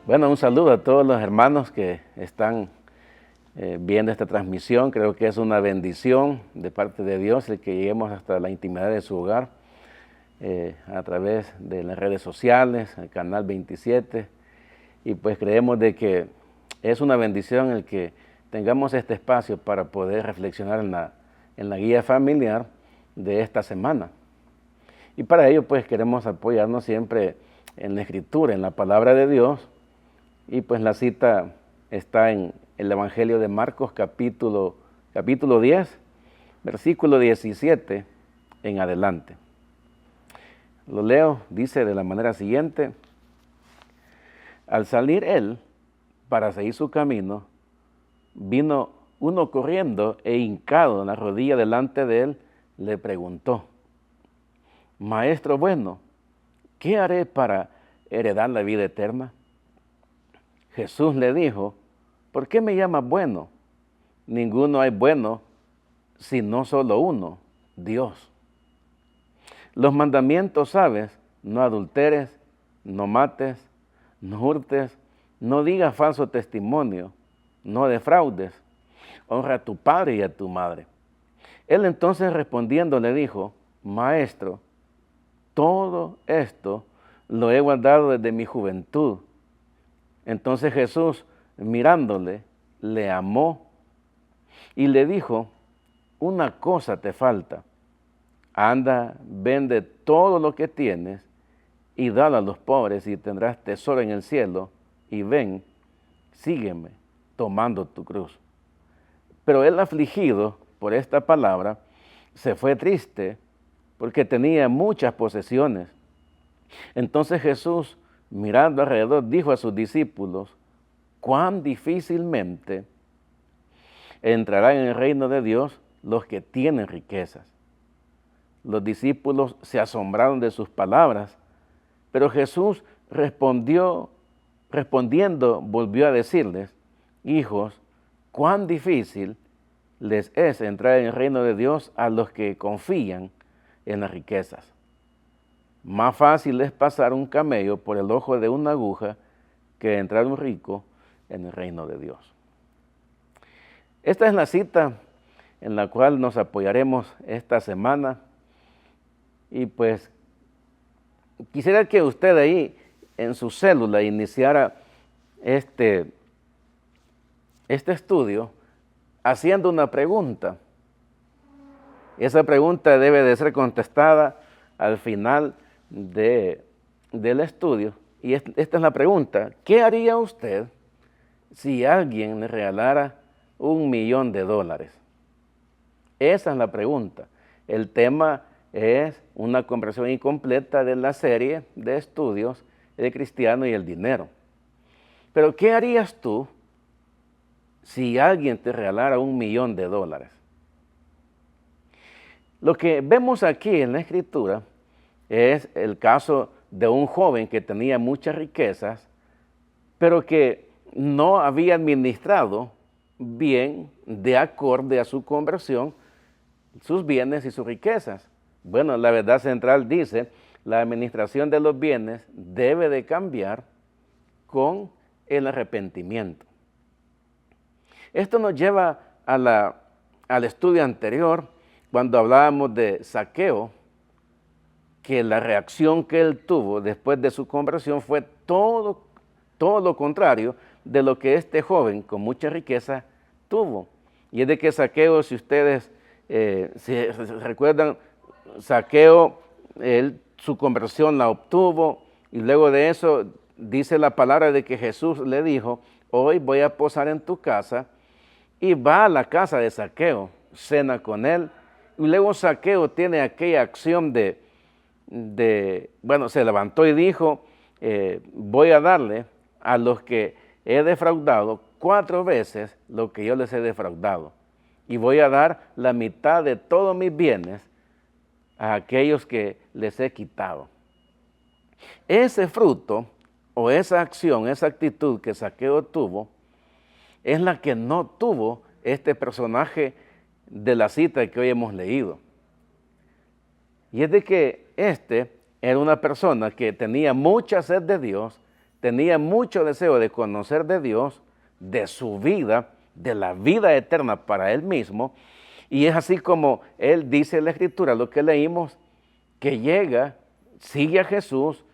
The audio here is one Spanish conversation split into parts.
Bueno, un saludo a todos los hermanos que están viendo esta transmisión. Creo que es una bendición de parte de Dios el que lleguemos hasta la intimidad de su hogar a través de las redes sociales, el canal 27. Y pues creemos de que es una bendición el que tengamos este espacio para poder reflexionar en la guía familiar de esta semana. Y para ello pues queremos apoyarnos siempre en la Escritura, en la Palabra de Dios. Y pues la cita está en el Evangelio de Marcos capítulo 10, versículo 17 en adelante. Lo leo, dice de la manera siguiente: al salir él para seguir su camino, vino uno corriendo e hincado en la rodilla delante de él, le preguntó: Maestro bueno, ¿qué haré para heredar la vida eterna? Jesús le dijo: ¿por qué me llamas bueno? Ninguno hay bueno, sino solo uno, Dios. Los mandamientos sabes: no adulteres, no mates, no hurtes, no digas falso testimonio, no defraudes, honra a tu padre y a tu madre. Él entonces respondiendo le dijo: Maestro, todo esto lo he guardado desde mi juventud. Entonces Jesús, mirándole, le amó y le dijo: una cosa te falta. Anda, vende todo lo que tienes y dalo a los pobres y tendrás tesoro en el cielo, y ven, sígueme, tomando tu cruz. Pero él, afligido por esta palabra, se fue triste porque tenía muchas posesiones. Entonces Jesús, mirando alrededor, dijo a sus discípulos: cuán difícilmente entrarán en el reino de Dios los que tienen riquezas. Los discípulos se asombraron de sus palabras, pero Jesús respondiendo, volvió a decirles: hijos, cuán difícil les es entrar en el reino de Dios a los que confían en las riquezas. Más fácil es pasar un camello por el ojo de una aguja que entrar un rico en el reino de Dios. Esta es la cita en la cual nos apoyaremos esta semana. Y pues quisiera que usted ahí en su célula iniciara este estudio haciendo una pregunta. Esa pregunta debe de ser contestada al final del estudio. Y esta es la pregunta: ¿qué haría usted si alguien le regalara $1,000,000? Esa es la pregunta. El tema es una conversación incompleta de la serie de estudios El cristiano y el dinero. Pero ¿qué harías tú si alguien te regalara $1,000,000? Lo que vemos aquí en la Escritura es el caso de un joven que tenía muchas riquezas, pero que no había administrado bien, de acorde a su conversión, sus bienes y sus riquezas. Bueno, la verdad central dice: la administración de los bienes debe de cambiar con el arrepentimiento. Esto nos lleva al estudio anterior, cuando hablábamos de Zaqueo, que la reacción que él tuvo después de su conversión fue todo lo contrario de lo que este joven con mucha riqueza tuvo. Y es de que Zaqueo, si ustedes se recuerdan, Zaqueo, su conversión la obtuvo, y luego de eso dice la palabra de que Jesús le dijo: hoy voy a posar en tu casa, y va a la casa de Zaqueo, cena con él, y luego Zaqueo tiene aquella acción bueno, se levantó y dijo: voy a darle a los que he defraudado 4 veces lo que yo les he defraudado, y voy a dar la mitad de todos mis bienes a aquellos que les he quitado. Ese fruto o esa acción, esa actitud que Zaqueo tuvo, es la que no tuvo este personaje de la cita que hoy hemos leído. Y es de que este era una persona que tenía mucha sed de Dios, tenía mucho deseo de conocer de Dios, de su vida, de la vida eterna para él mismo. Y es así como él dice en la Escritura, lo que leímos, que llega, sigue a Jesús,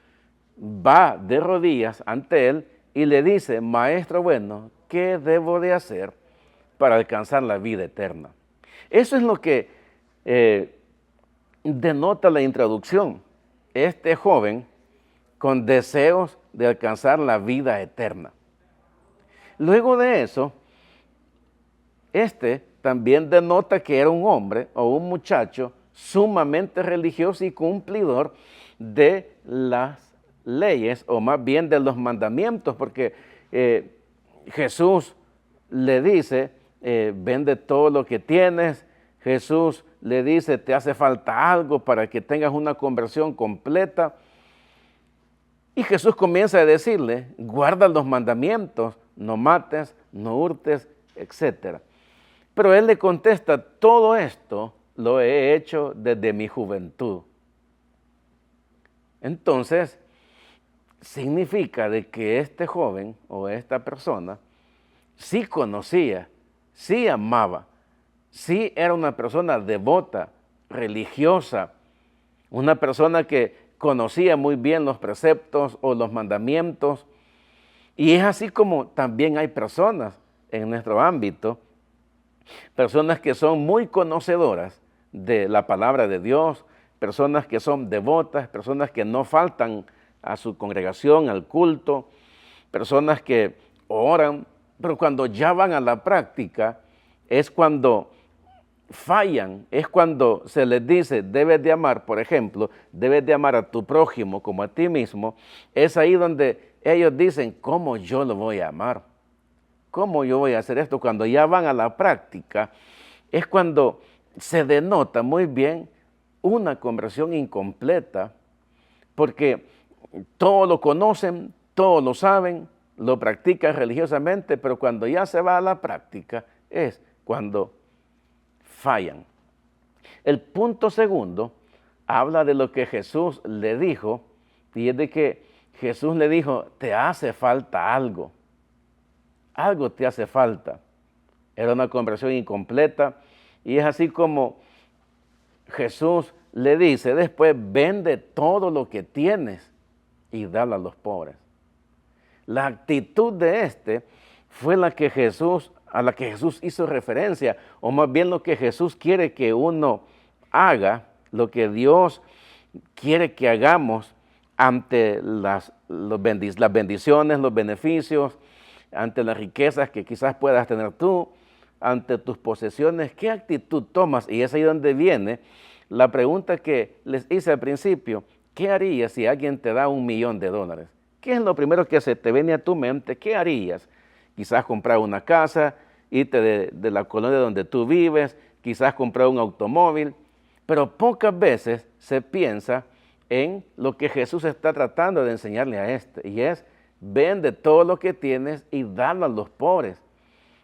va de rodillas ante él y le dice: Maestro bueno, ¿qué debo de hacer para alcanzar la vida eterna? Eso es lo que denota la introducción. Este joven con deseos de alcanzar la vida eterna. Luego de eso, también denota que era un hombre o un muchacho sumamente religioso y cumplidor de las leyes, o más bien de los mandamientos, porque Jesús le dice: vende todo lo que tienes. Jesús le dice: te hace falta algo para que tengas una conversión completa. Y Jesús comienza a decirle: guarda los mandamientos, no mates, no hurtes, etc. Pero él le contesta: todo esto lo he hecho desde mi juventud. Entonces, significa de que este joven o esta persona sí conocía, sí amaba, sí era una persona devota, religiosa, una persona que conocía muy bien los preceptos o los mandamientos. Y es así como también hay personas en nuestro ámbito, personas que son muy conocedoras de la palabra de Dios, personas que son devotas, personas que no faltan a su congregación, al culto, personas que oran, pero cuando ya van a la práctica es cuando fallan, es cuando se les dice: debes de amar, por ejemplo, debes de amar a tu prójimo como a ti mismo. Es ahí donde ellos dicen: ¿cómo yo lo voy a amar? ¿Cómo yo voy a hacer esto? Cuando ya van a la práctica es cuando se denota muy bien una conversión incompleta, porque todo lo conocen, todo lo saben, lo practican religiosamente, pero cuando ya se va a la práctica es cuando fallan. El punto segundo habla de lo que Jesús le dijo, y es de que Jesús le dijo: te hace falta algo, algo te hace falta. Era una conversión incompleta, y es así como Jesús le dice después: vende todo lo que tienes y dalo a los pobres. La actitud de fue a la que Jesús hizo referencia, o más bien lo que Jesús quiere que uno haga, lo que Dios quiere que hagamos ante las bendiciones, los beneficios, ante las riquezas que quizás puedas tener tú, ante tus posesiones. ¿Qué actitud tomas? Y es ahí donde viene la pregunta que les hice al principio: ¿qué harías si alguien te da $1,000,000? ¿Qué es lo primero que se te viene a tu mente? ¿Qué harías? Quizás comprar una casa, irte de la colonia donde tú vives, quizás comprar un automóvil, pero pocas veces se piensa en lo que Jesús está tratando de enseñarle a y es: vende todo lo que tienes y dalo a los pobres.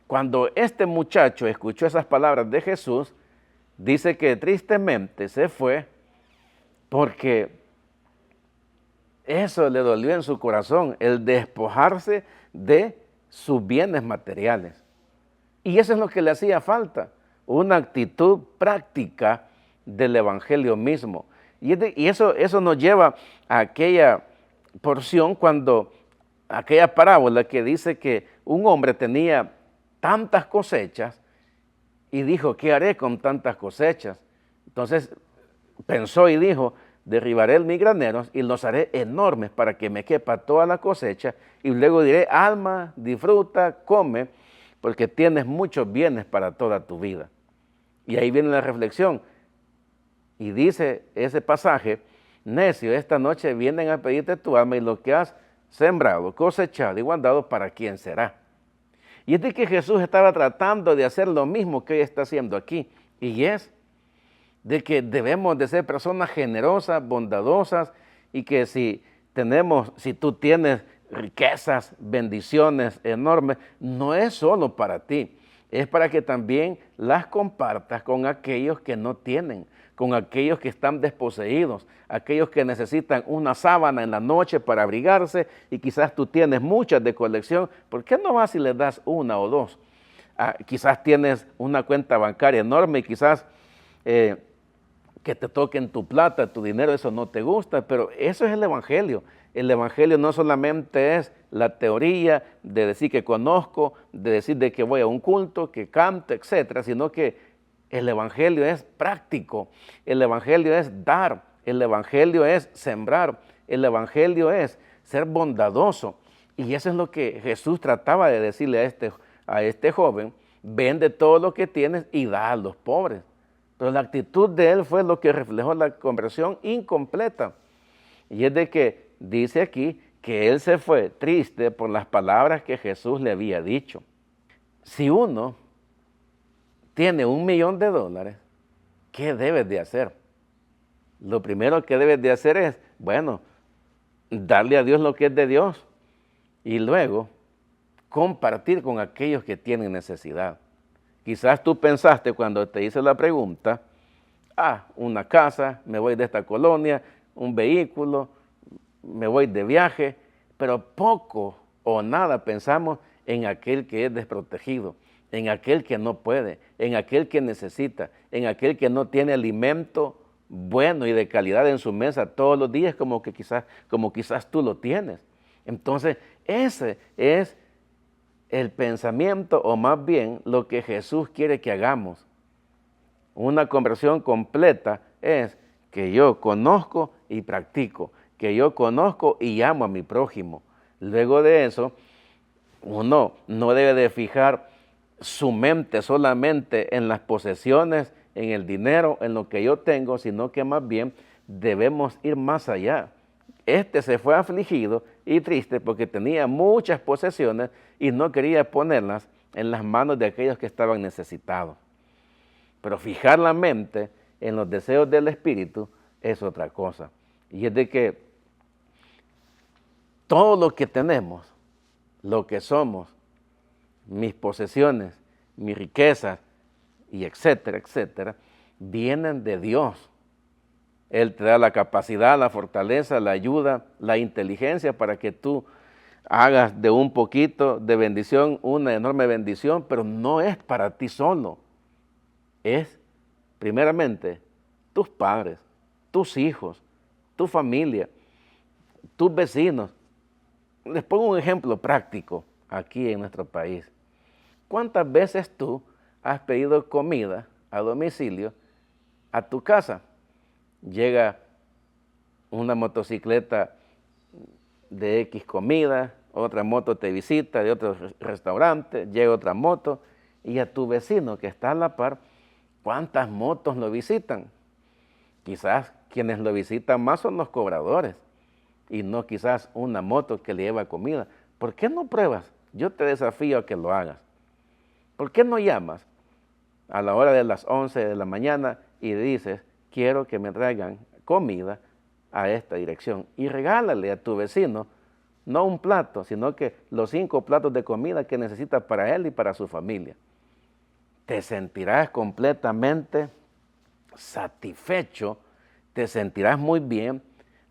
Cuando este muchacho escuchó esas palabras de Jesús, dice que tristemente se fue porque eso le dolió en su corazón, el despojarse de sus bienes materiales. Y eso es lo que le hacía falta, una actitud práctica del evangelio mismo. Y eso nos lleva a aquella porción, aquella parábola que dice que un hombre tenía tantas cosechas y dijo: ¿qué haré con tantas cosechas? Entonces pensó y dijo: derribaré mis graneros y los haré enormes para que me quepa toda la cosecha, y luego diré: alma, disfruta, come, porque tienes muchos bienes para toda tu vida. Y ahí viene la reflexión. Y dice ese pasaje: necio, esta noche vienen a pedirte tu alma, y lo que has sembrado, cosechado y guardado, ¿para quién será? Y es de que Jesús estaba tratando de hacer lo mismo que él está haciendo aquí, y es de que debemos de ser personas generosas, bondadosas, y que si tú tienes riquezas, bendiciones enormes, no es solo para ti, es para que también las compartas con aquellos que no tienen, con aquellos que están desposeídos, aquellos que necesitan una sábana en la noche para abrigarse y quizás tú tienes muchas de colección. ¿Por qué no vas y les das una o dos? Quizás tienes una cuenta bancaria enorme y quizás que te toquen tu plata, tu dinero, eso no te gusta, pero eso es el Evangelio. El Evangelio no solamente es la teoría de decir que conozco, de decir de que voy a un culto, que canto, etcétera, sino que el Evangelio es práctico, el Evangelio es dar, el Evangelio es sembrar, el Evangelio es ser bondadoso. Y eso es lo que Jesús trataba de decirle a este joven: vende todo lo que tienes y da a los pobres. Pero la actitud de él fue lo que reflejó la conversión incompleta. Y es de que dice aquí que él se fue triste por las palabras que Jesús le había dicho. Si uno tiene $1,000,000, ¿qué debes de hacer? Lo primero que debes de hacer es, bueno, darle a Dios lo que es de Dios y luego compartir con aquellos que tienen necesidad. Quizás tú pensaste cuando te hice la pregunta, una casa, me voy de esta colonia, un vehículo, me voy de viaje, pero poco o nada pensamos en aquel que es desprotegido, en aquel que no puede, en aquel que necesita, en aquel que no tiene alimento bueno y de calidad en su mesa todos los días como quizás tú lo tienes. Entonces, ese es el pensamiento, o más bien lo que Jesús quiere que hagamos. Una conversión completa es que yo conozco y practico, que yo conozco y amo a mi prójimo. Luego de eso, uno no debe de fijar su mente solamente en las posesiones, en el dinero, en lo que yo tengo, sino que más bien debemos ir más allá. Este se fue afligido y triste porque tenía muchas posesiones y no quería ponerlas en las manos de aquellos que estaban necesitados. Pero fijar la mente en los deseos del Espíritu es otra cosa. Y es de que todo lo que tenemos, lo que somos, mis posesiones, mis riquezas, y etcétera, etcétera, vienen de Dios. Él te da la capacidad, la fortaleza, la ayuda, la inteligencia para que tú hagas de un poquito de bendición una enorme bendición, pero no es para ti solo. Es, primeramente, tus padres, tus hijos, tu familia, tus vecinos. Les pongo un ejemplo práctico aquí en nuestro país. ¿Cuántas veces tú has pedido comida a domicilio a tu casa? Llega una motocicleta de X comida, otra moto te visita de otro restaurante, llega otra moto, y a tu vecino que está a la par, ¿cuántas motos lo visitan? Quizás quienes lo visitan más son los cobradores y no quizás una moto que le lleva comida. ¿Por qué no pruebas? Yo te desafío a que lo hagas. ¿Por qué no llamas a la hora de las 11 de la mañana y dices, quiero que me traigan comida a esta dirección? Y regálale a tu vecino no un plato, sino que los 5 platos de comida que necesita para él y para su familia. Te sentirás completamente satisfecho, te sentirás muy bien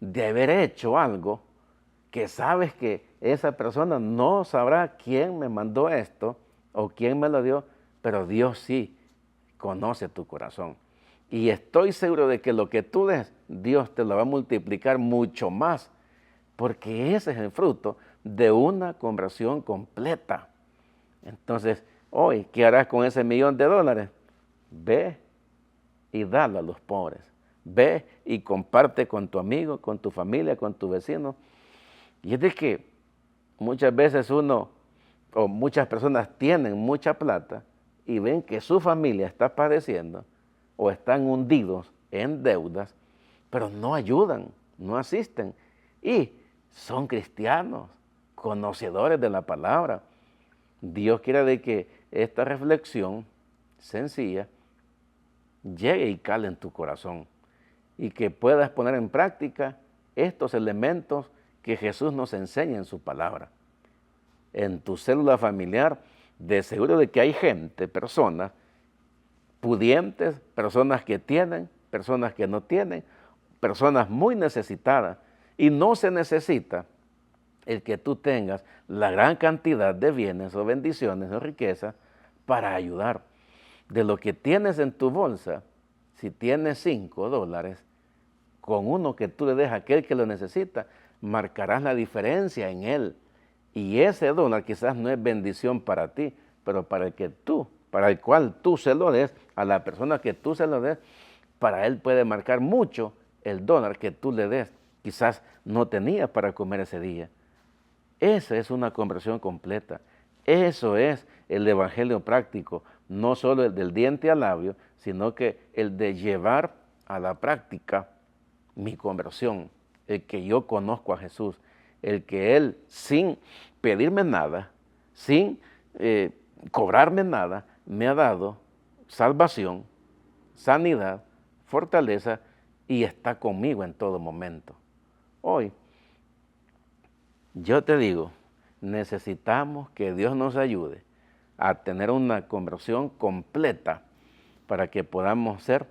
de haber hecho algo que sabes que esa persona no sabrá quién me mandó esto o quién me lo dio, pero Dios sí conoce tu corazón. Y estoy seguro de que lo que tú des, Dios te lo va a multiplicar mucho más, porque ese es el fruto de una conversión completa. Entonces, hoy, ¿qué harás con ese $1,000,000? Ve y dalo a los pobres. Ve y comparte con tu amigo, con tu familia, con tu vecino. Y es de que muchas veces muchas personas tienen mucha plata y ven que su familia está padeciendo o están hundidos en deudas, pero no ayudan, no asisten. Y son cristianos, conocedores de la palabra. Dios quiere de que esta reflexión sencilla llegue y cale en tu corazón y que puedas poner en práctica estos elementos que Jesús nos enseña en su palabra. En tu célula familiar de seguro de que hay gente, personas pudientes, personas que tienen, personas que no tienen, personas muy necesitadas. Y no se necesita el que tú tengas la gran cantidad de bienes o bendiciones o riquezas para ayudar. De lo que tienes en tu bolsa, si tienes $5, con uno que tú le des a aquel que lo necesita, marcarás la diferencia en él. Y ese dólar quizás no es bendición para ti, pero para el cual tú se lo des, a la persona que tú se lo des, para él puede marcar mucho el dólar que tú le des. Quizás no tenía para comer ese día. Esa es una conversión completa. Eso es el evangelio práctico, no solo el del diente al labio, sino que el de llevar a la práctica mi conversión, el que yo conozco a Jesús, el que Él, sin pedirme nada, sin cobrarme nada, me ha dado salvación, sanidad, fortaleza y está conmigo en todo momento. Hoy, yo te digo, necesitamos que Dios nos ayude a tener una conversión completa para que podamos ser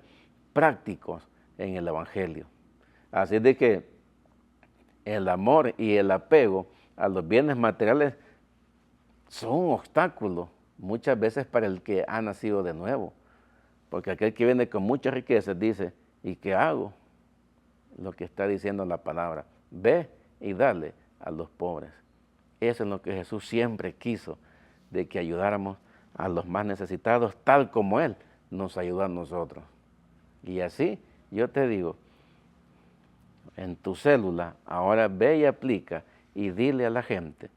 prácticos en el Evangelio. Así de que el amor y el apego a los bienes materiales son un obstáculo muchas veces para el que ha nacido de nuevo. Porque aquel que viene con muchas riquezas dice, ¿y qué hago? Lo que está diciendo la palabra, ve y dale a los pobres. Eso es lo que Jesús siempre quiso, de que ayudáramos a los más necesitados, tal como Él nos ayudó a nosotros. Y así, yo te digo, en tu célula, ahora ve y aplica y dile a la gente,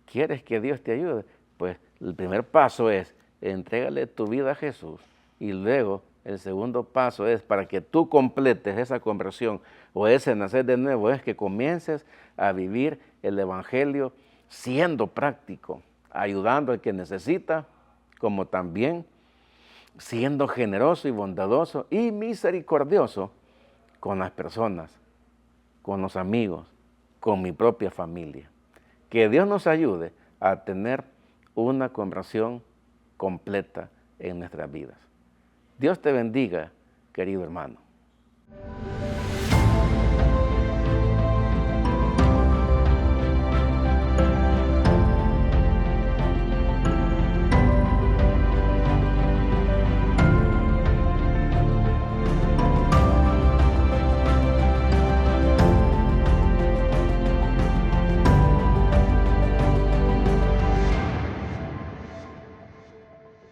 ¿quieres que Dios te ayude? Pues el primer paso es, entrégale tu vida a Jesús. Y luego, el segundo paso es, para que tú completes esa conversión o ese nacer de nuevo, es que comiences a vivir el Evangelio siendo práctico, ayudando al que necesita, como también siendo generoso y bondadoso y misericordioso con las personas, con los amigos, con mi propia familia. Que Dios nos ayude a tener una conversión completa en nuestras vidas. Dios te bendiga, querido hermano.